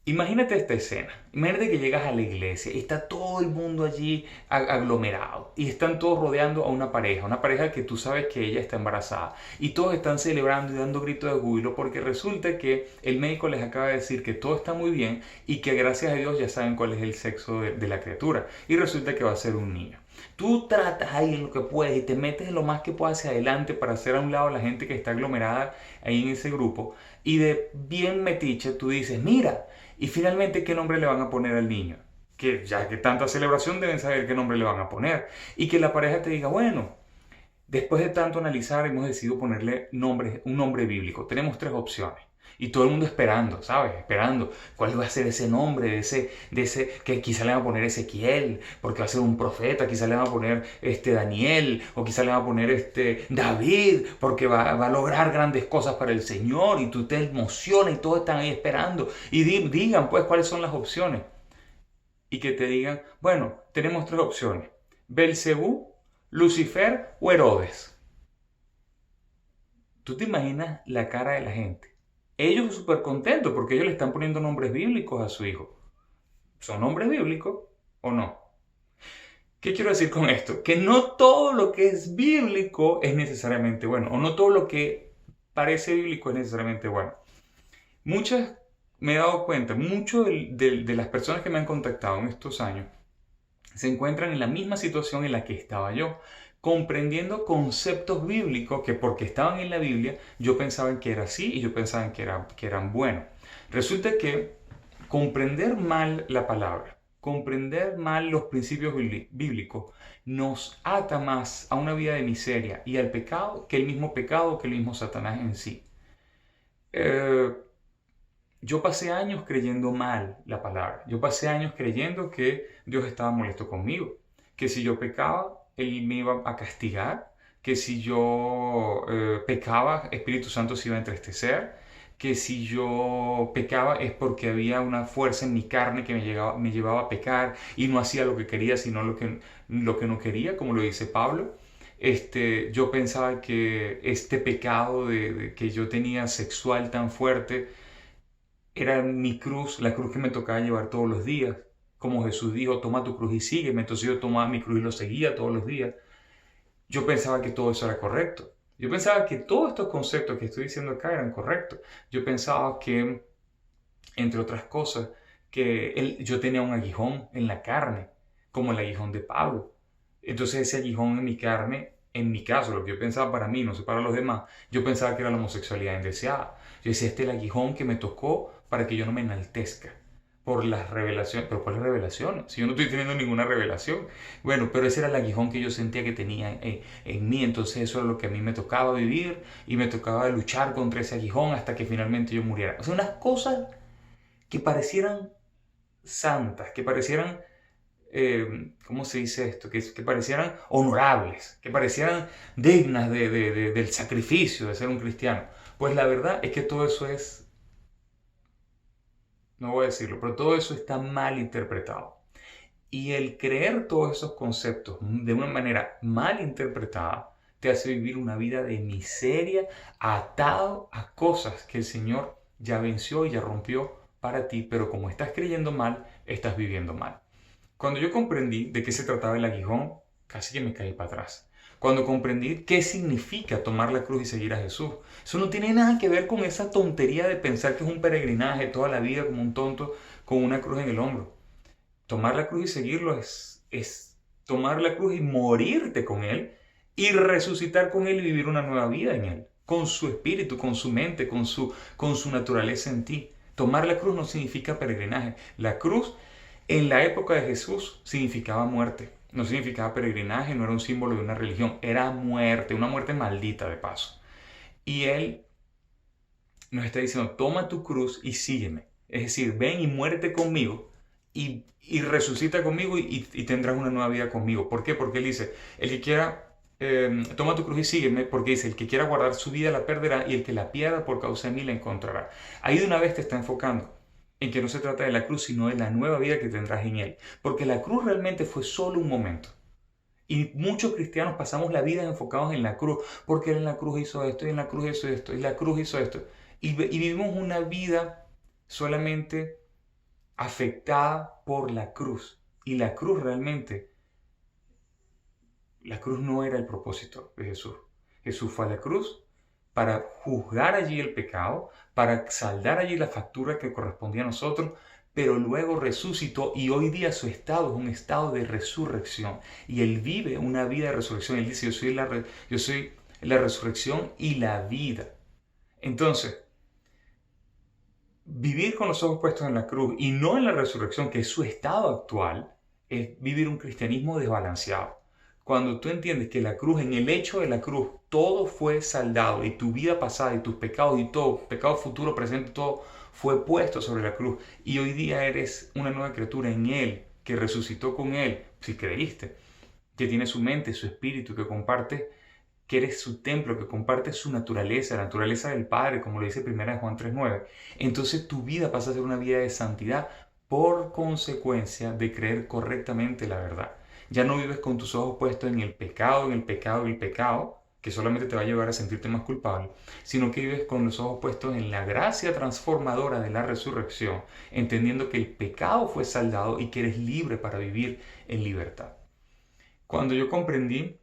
Imagínate esta escena. Imagínate que llegas a la iglesia y está todo el mundo allí aglomerado y están todos rodeando a una pareja que tú sabes que ella está embarazada y todos están celebrando y dando gritos de júbilo porque resulta que el médico les acaba de decir que todo está muy bien y que gracias a Dios ya saben cuál es el sexo de la criatura y resulta que va a ser un niño. Tú tratas ahí en lo que puedes y te metes lo más que puedas hacia adelante para hacer a un lado a la gente que está aglomerada ahí en ese grupo y de bien metiche tú dices, mira, y finalmente, ¿qué nombre le van a poner al niño? Que ya que tanta celebración deben saber qué nombre le van a poner. Y que la pareja te diga, bueno, después de tanto analizar hemos decidido ponerle un nombre bíblico. Tenemos tres opciones. Y todo el mundo esperando, ¿sabes? Esperando cuál va a ser ese nombre que quizá le van a poner Ezequiel, porque va a ser un profeta, quizá le van a poner Daniel, o quizá le van a poner David, porque va a lograr grandes cosas para el Señor, y tú te emocionas y todos están ahí esperando. Y digan, pues, cuáles son las opciones. Y que te digan, bueno, tenemos tres opciones: Belcebú, Lucifer o Herodes. ¿Tú te imaginas la cara de la gente? Ellos súper contentos porque ellos le están poniendo nombres bíblicos a su hijo. ¿Son nombres bíblicos o no? ¿Qué quiero decir con esto? Que no todo lo que es bíblico es necesariamente bueno, o no todo lo que parece bíblico es necesariamente bueno. Me he dado cuenta, muchas de las personas que me han contactado en estos años se encuentran en la misma situación en la que estaba yo, comprendiendo conceptos bíblicos que porque estaban en la Biblia yo pensaba que era así y yo pensaba que eran buenos. Resulta que comprender mal la palabra, comprender mal los principios bíblicos, nos ata más a una vida de miseria y al pecado que el mismo pecado, que el mismo Satanás en sí. Eh, yo pasé años creyendo mal la palabra. Yo pasé años creyendo que Dios estaba molesto conmigo, que si yo pecaba, Él me iba a castigar, que si yo pecaba, Espíritu Santo se iba a entristecer, que si yo pecaba es porque había una fuerza en mi carne que me llevaba a pecar y no hacía lo que quería, sino lo que no quería, como lo dice Pablo. Yo pensaba que este pecado que yo tenía sexual tan fuerte, era mi cruz, la cruz que me tocaba llevar todos los días. Como Jesús dijo, toma tu cruz y sígueme. Entonces yo tomaba mi cruz y lo seguía todos los días. Yo pensaba que todo eso era correcto. Yo pensaba que todos estos conceptos que estoy diciendo acá eran correctos. Yo pensaba que, entre otras cosas, que yo tenía un aguijón en la carne, como el aguijón de Pablo. Entonces ese aguijón en mi carne, en mi caso, lo que yo pensaba para mí, no sé para los demás, yo pensaba que era la homosexualidad indeseada. Yo decía, este es el aguijón que me tocó para que yo no me enaltezca por las revelaciones. ¿Pero cuáles revelaciones? Si yo no estoy teniendo ninguna revelación. Bueno, pero ese era el aguijón que yo sentía que tenía en mí. Entonces eso era lo que a mí me tocaba vivir y me tocaba luchar contra ese aguijón hasta que finalmente yo muriera. O sea, unas cosas que parecieran santas, que parecieran, ¿cómo se dice esto? Que parecieran honorables, que parecieran dignas del sacrificio de ser un cristiano. Pues la verdad es que todo eso es, no voy a decirlo, pero todo eso está mal interpretado. Y el creer todos esos conceptos de una manera mal interpretada te hace vivir una vida de miseria atado a cosas que el Señor ya venció y ya rompió para ti, pero como estás creyendo mal, estás viviendo mal. Cuando yo comprendí de qué se trataba el aguijón, casi que me caí para atrás. Cuando comprendí qué significa tomar la cruz y seguir a Jesús. Eso no tiene nada que ver con esa tontería de pensar que es un peregrinaje toda la vida como un tonto con una cruz en el hombro. Tomar la cruz y seguirlo es tomar la cruz y morirte con Él y resucitar con Él y vivir una nueva vida en Él, con su espíritu, con su mente, con su naturaleza en ti. Tomar la cruz no significa peregrinaje. La cruz en la época de Jesús significaba muerte. No significaba peregrinaje, no era un símbolo de una religión, era muerte, una muerte maldita de paso. Y Él nos está diciendo, toma tu cruz y sígueme. Es decir, ven y muérete conmigo y resucita conmigo y tendrás una nueva vida conmigo. ¿Por qué? Porque Él dice, el que quiera, toma tu cruz y sígueme, porque dice, el que quiera guardar su vida la perderá y el que la pierda por causa de mí la encontrará. Ahí de una vez te está enfocando en que no se trata de la cruz, sino de la nueva vida que tendrás en Él. Porque la cruz realmente fue solo un momento. Y muchos cristianos pasamos la vida enfocados en la cruz, porque Él en la cruz hizo esto, y en la cruz hizo esto, y la cruz hizo esto. Y vivimos una vida solamente afectada por la cruz. Y la cruz realmente, la cruz no era el propósito de Jesús. Jesús fue a la cruz para juzgar allí el pecado, para saldar allí la factura que correspondía a nosotros, pero luego resucitó y hoy día su estado es un estado de resurrección. Y Él vive una vida de resurrección. Él dice, yo soy la resurrección y la vida. Entonces, vivir con los ojos puestos en la cruz y no en la resurrección, que es su estado actual, es vivir un cristianismo desbalanceado. Cuando tú entiendes que la cruz, en el hecho de la cruz, todo fue saldado y tu vida pasada y tus pecados y todo, pecado futuro, presente, todo fue puesto sobre la cruz. Y hoy día eres una nueva criatura en Él, que resucitó con Él, si creíste, que tiene su mente, su espíritu, que comparte, que eres su templo, que comparte su naturaleza, la naturaleza del Padre, como lo dice 1 Juan 3:9. Entonces tu vida pasa a ser una vida de santidad por consecuencia de creer correctamente la verdad. Ya no vives con tus ojos puestos en el pecado, en el pecado, en el pecado, que solamente te va a llevar a sentirte más culpable, sino que vives con los ojos puestos en la gracia transformadora de la resurrección, entendiendo que el pecado fue saldado y que eres libre para vivir en libertad. Cuando yo comprendí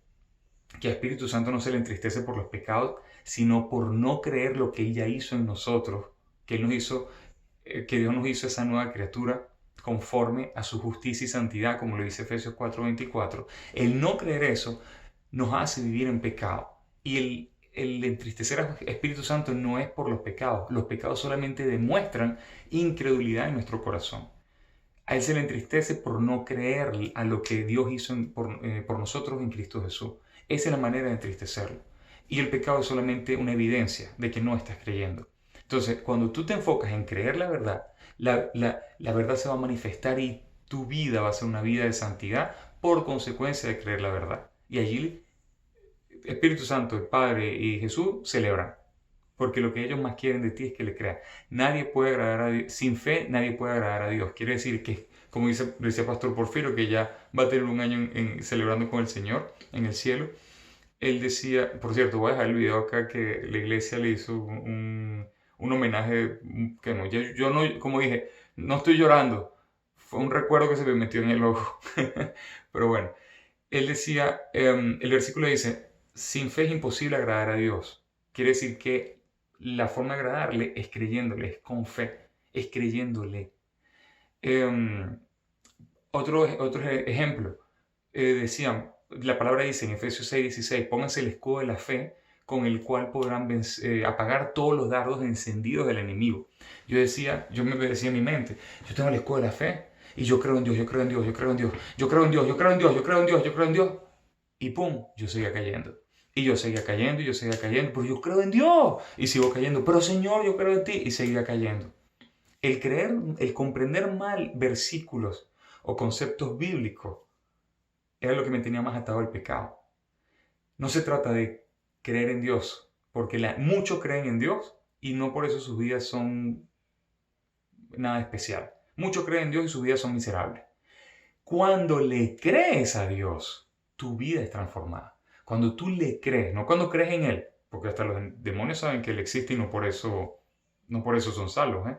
que al Espíritu Santo no se le entristece por los pecados, sino por no creer lo que Él ya hizo en nosotros, que Dios nos hizo esa nueva criatura conforme a su justicia y santidad, como lo dice Efesios 4:24. El no creer eso nos hace vivir en pecado. Y el entristecer al Espíritu Santo no es por los pecados. Los pecados solamente demuestran incredulidad en nuestro corazón. A Él se le entristece por no creer a lo que Dios hizo por nosotros en Cristo Jesús. Esa es la manera de entristecerlo. Y el pecado es solamente una evidencia de que no estás creyendo. Entonces, cuando tú te enfocas en creer la verdad, la verdad se va a manifestar y tu vida va a ser una vida de santidad por consecuencia de creer la verdad. Y allí Espíritu Santo, el Padre y Jesús celebran. Porque lo que ellos más quieren de ti es que le creas. Nadie puede agradar a Dios. Sin fe, nadie puede agradar a Dios. Quiere decir que, como decía Pastor Porfirio, que ya va a tener un año celebrando con el Señor en el cielo. Él decía, por cierto, voy a dejar el video acá, que la iglesia le hizo un homenaje que no, yo no, como dije, no estoy llorando. Fue un recuerdo que se me metió en el ojo. Pero bueno, él decía, el versículo dice, sin fe es imposible agradar a Dios. Quiere decir que la forma de agradarle es creyéndole, es con fe, es creyéndole. Otro ejemplo, decían, la palabra dice en Efesios 6:16, pónganse el escudo de la fe con el cual podrán apagar todos los dardos encendidos del enemigo. Yo me decía en mi mente, yo tengo el escudo de la fe y yo creo en Dios, yo creo en Dios, yo creo en Dios, yo creo en Dios, yo creo en Dios, yo creo en Dios, yo creo en Dios. Y pum, yo seguía cayendo. Y yo seguía cayendo, y yo seguía cayendo, pero yo creo en Dios. Y sigo cayendo, pero Señor, yo creo en ti. Y seguía cayendo. El creer, el comprender mal versículos o conceptos bíblicos era lo que me tenía más atado al pecado. No se trata de creer en Dios, porque muchos creen en Dios y no por eso sus vidas son nada especial. Muchos creen en Dios y sus vidas son miserables. Cuando le crees a Dios, tu vida es transformada. Cuando tú le crees, no cuando crees en Él, porque hasta los demonios saben que Él existe y no por eso son salvos, ¿eh?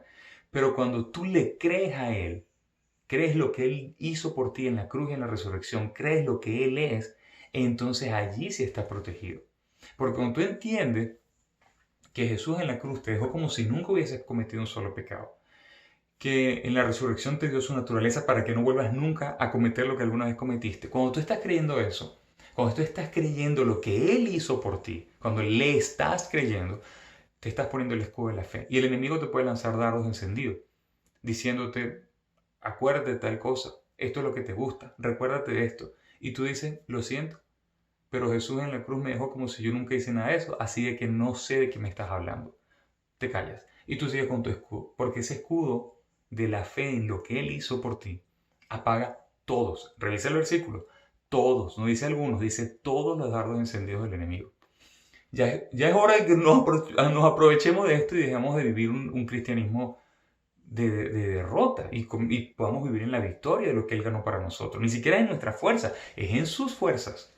Pero cuando tú le crees a Él, crees lo que Él hizo por ti en la cruz y en la resurrección, crees lo que Él es, entonces allí sí estás protegido. Porque cuando tú entiendes que Jesús en la cruz te dejó como si nunca hubieses cometido un solo pecado, que en la resurrección te dio su naturaleza para que no vuelvas nunca a cometer lo que alguna vez cometiste. Cuando tú estás creyendo eso, cuando tú estás creyendo lo que Él hizo por ti, cuando le estás creyendo, te estás poniendo el escudo de la fe. Y el enemigo te puede lanzar dardos encendidos, diciéndote, acuérdate de tal cosa, esto es lo que te gusta, recuérdate de esto. Y tú dices, lo siento, pero Jesús en la cruz me dejó como si yo nunca hice nada de eso, así de que no sé de qué me estás hablando. Te callas y tú sigues con tu escudo, porque ese escudo de la fe en lo que Él hizo por ti apaga todos. Revisa el versículo. Todos, no dice algunos, dice todos los dardos encendidos del enemigo. Ya es hora de que nos aprovechemos de esto y dejemos de vivir un cristianismo de derrota y podamos vivir en la victoria de lo que Él ganó para nosotros. Ni siquiera en nuestra fuerza, es en sus fuerzas.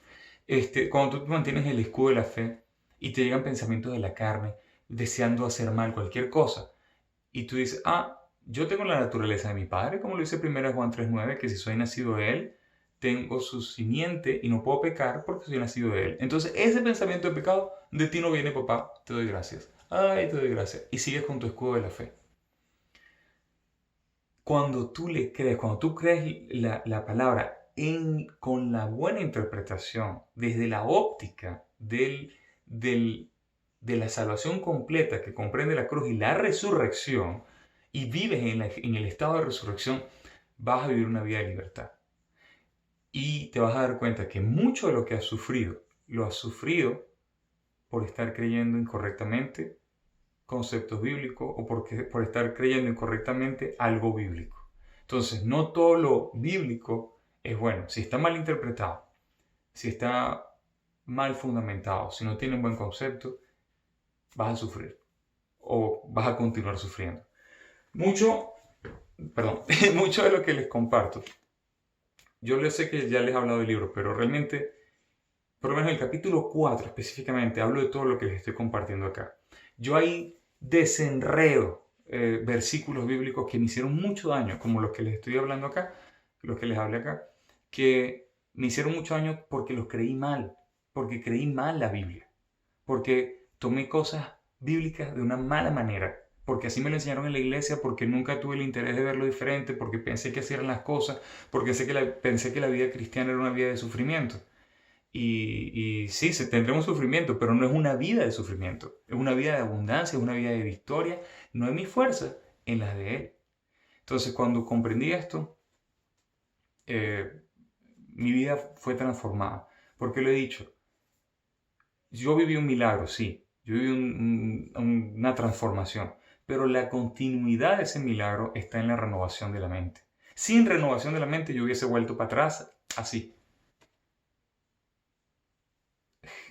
Cuando tú mantienes el escudo de la fe y te llegan pensamientos de la carne, deseando hacer mal cualquier cosa, y tú dices, yo tengo la naturaleza de mi Padre, como lo dice 1 Juan 3:9, que si soy nacido de Él, tengo su simiente y no puedo pecar porque soy nacido de Él. Entonces, ese pensamiento de pecado de ti no viene, papá, te doy gracias. Ay, te doy gracias. Y sigues con tu escudo de la fe. Cuando tú le crees, cuando tú crees la palabra con la buena interpretación, desde la óptica de la salvación completa que comprende la cruz y la resurrección, y vives en el estado de resurrección, vas a vivir una vida de libertad. Y te vas a dar cuenta que mucho de lo que has sufrido, lo has sufrido por estar creyendo incorrectamente conceptos bíblicos o por estar creyendo incorrectamente algo bíblico. Entonces, no todo lo bíblico es bueno. Si está mal interpretado, si está mal fundamentado, si no tiene un buen concepto, vas a sufrir o vas a continuar sufriendo. Mucho de lo que les comparto, yo les sé que ya les he hablado del libro, pero realmente, por lo menos en el capítulo 4 específicamente, hablo de todo lo que les estoy compartiendo acá. Yo ahí desenredo versículos bíblicos que me hicieron mucho daño, como los que les estoy hablando acá, los que les hablé acá, que me hicieron mucho daño porque los creí mal, porque creí mal la Biblia, porque tomé cosas bíblicas de una mala manera, porque así me lo enseñaron en la iglesia, porque nunca tuve el interés de verlo diferente, porque pensé que así eran las cosas, porque pensé que la vida cristiana era una vida de sufrimiento. Y sí, tendremos sufrimiento, pero no es una vida de sufrimiento, es una vida de abundancia, es una vida de victoria, no en mis fuerzas, en las de Él. Entonces, cuando comprendí esto, mi vida fue transformada, porque lo he dicho, yo viví un milagro, sí, yo viví una transformación, pero la continuidad de ese milagro está en la renovación de la mente. Sin renovación de la mente yo hubiese vuelto para atrás así.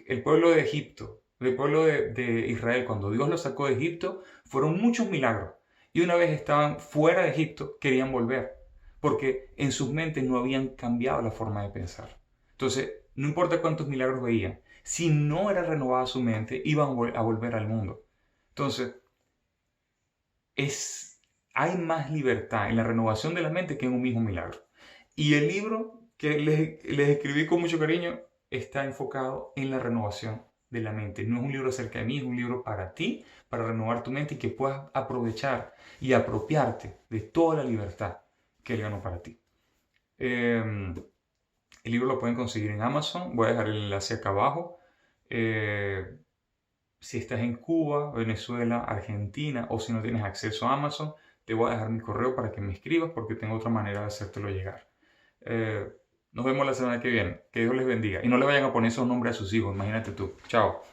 El pueblo de Egipto, el pueblo de Israel, cuando Dios los sacó de Egipto, fueron muchos milagros. Y una vez estaban fuera de Egipto, querían volver, porque en sus mentes no habían cambiado la forma de pensar. Entonces, no importa cuántos milagros veían, si no era renovada su mente, iban a volver al mundo. Entonces, hay más libertad en la renovación de la mente que en un mismo milagro. Y el libro que les escribí con mucho cariño está enfocado en la renovación de la mente. No es un libro acerca de mí, es un libro para ti, para renovar tu mente y que puedas aprovechar y apropiarte de toda la libertad que Él ganó para ti. El libro lo pueden conseguir en Amazon, voy a dejar el enlace acá abajo. Si estás en Cuba, Venezuela, Argentina o si no tienes acceso a Amazon, te voy a dejar mi correo para que me escribas porque tengo otra manera de hacértelo llegar. Nos vemos la semana que viene. Que Dios les bendiga. Y no le vayan a poner esos nombres a sus hijos, imagínate tú. Chao.